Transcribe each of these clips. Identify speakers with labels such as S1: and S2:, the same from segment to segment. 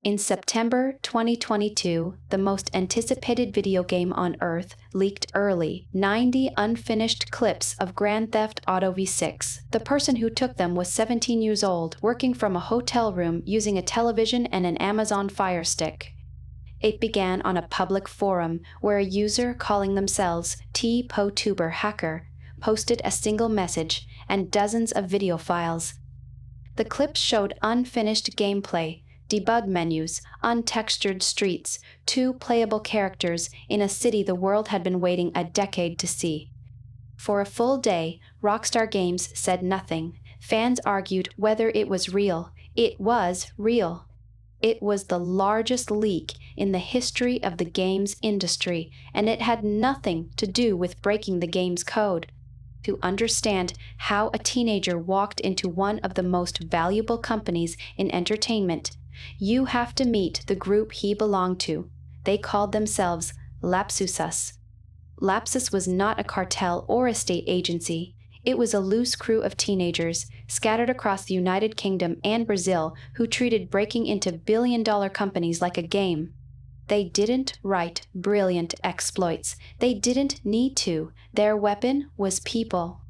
S1: In September 2022, the most anticipated video game on Earth leaked early, 90 unfinished clips of Grand Theft Auto V6. The person who took them was 17 years old, working from a hotel room using a television and an Amazon Fire Stick. It began on a public forum where a user calling themselves TPoTuber Hacker posted a single message and dozens of video files. The clips showed unfinished gameplay, debug menus, untextured streets, 2 playable characters in a city the world had been waiting a decade to see. For a full day, Rockstar Games said nothing. Fans argued whether it was real. It was real. It was the largest leak in the history of the games industry, and it had nothing to do with breaking the game's code. To understand how a teenager walked into one of the most valuable companies in entertainment, you have to meet the group he belonged to. They called themselves lapsus. Lapsus was not a cartel or a state agency. It was a loose crew of teenagers scattered across the United Kingdom and Brazil who treated breaking into billion-dollar companies like a game. They didn't write brilliant exploits. They didn't need to. Their weapon was people.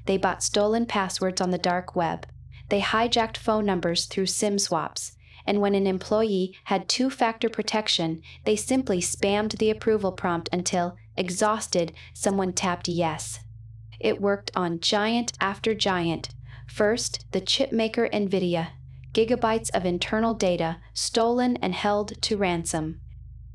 S1: They bought stolen passwords on the dark web. They hijacked phone numbers through SIM swaps. And when an employee had 2-factor protection, they simply spammed the approval prompt until, exhausted, someone tapped yes. It worked on giant after giant. First, the chipmaker NVIDIA. Gigabytes of internal data stolen and held to ransom.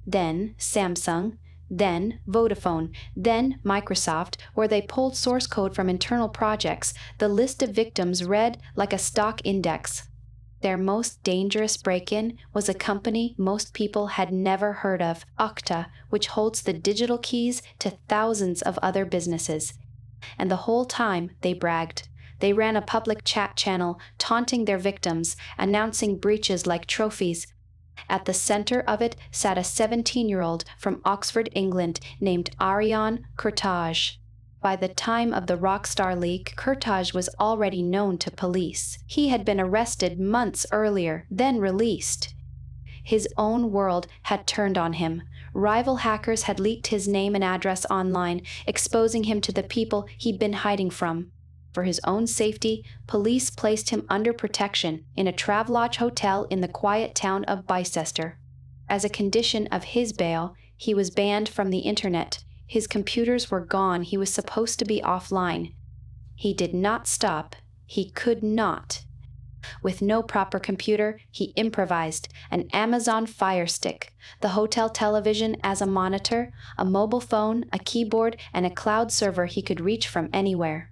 S1: Then Samsung, then Vodafone, then Microsoft, where they pulled source code from internal projects. The list of victims read like a stock index. Their most dangerous break-in was a company most people had never heard of, Okta, which holds the digital keys to thousands of other businesses. And the whole time, they bragged. They ran a public chat channel, taunting their victims, announcing breaches like trophies. At the center of it sat a 17-year-old from Oxford, England, named Ariane Kurtage. By the time of the Rockstar leak, Kurtage was already known to police. He had been arrested months earlier, then released. His own world had turned on him. Rival hackers had leaked his name and address online, exposing him to the people he'd been hiding from. For his own safety, police placed him under protection in a Travelodge hotel in the quiet town of Bicester. As a condition of his bail, he was banned from the internet. His computers were gone. He was supposed to be offline. He did not stop. He could not. With no proper computer, he improvised an Amazon Fire Stick, the hotel television as a monitor, a mobile phone, a keyboard, and a cloud server he could reach from anywhere.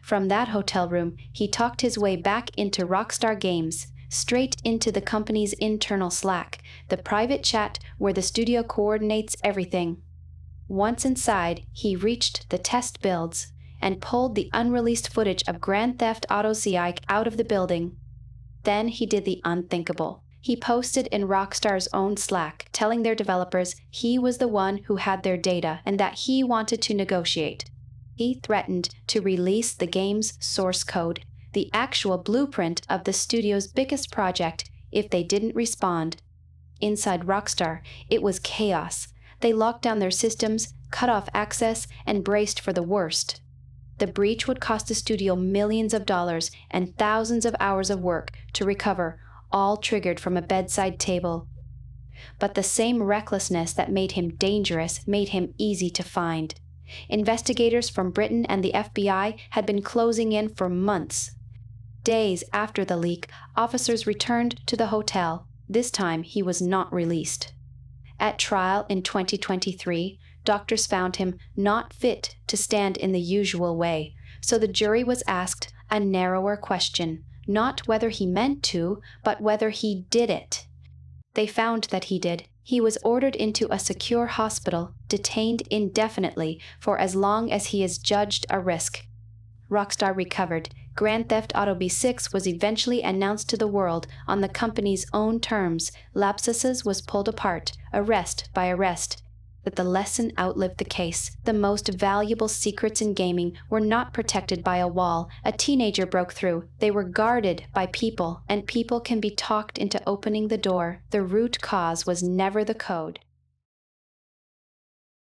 S1: From that hotel room, he talked his way back into Rockstar Games, straight into the company's internal Slack, the private chat where the studio coordinates everything. Once inside, he reached the test builds and pulled the unreleased footage of Grand Theft Auto CI out of the building. Then he did the unthinkable. He posted in Rockstar's own Slack, telling their developers he was the one who had their data and that he wanted to negotiate. He threatened to release the game's source code, the actual blueprint of the studio's biggest project, if they didn't respond. Inside Rockstar, it was chaos. They locked down their systems, cut off access, and braced for the worst. The breach would cost the studio millions of dollars and thousands of hours of work to recover, all triggered from a bedside table. But the same recklessness that made him dangerous made him easy to find. Investigators from Britain and the FBI had been closing in for months. Days after the leak, officers returned to the hotel. This time, he was not released. At trial in 2023, doctors found him not fit to stand in the usual way, so the jury was asked a narrower question, not whether he meant to, but whether he did it. They found that he did. He was ordered into a secure hospital, detained indefinitely for as long as he is judged a risk. Rockstar recovered. Grand Theft Auto V6 was eventually announced to the world on the company's own terms. Lapsus was pulled apart, arrest by arrest. But the lesson outlived the case. The most valuable secrets in gaming were not protected by a wall. A teenager broke through. They were guarded by people, and people can be talked into opening the door. The root cause was never the code.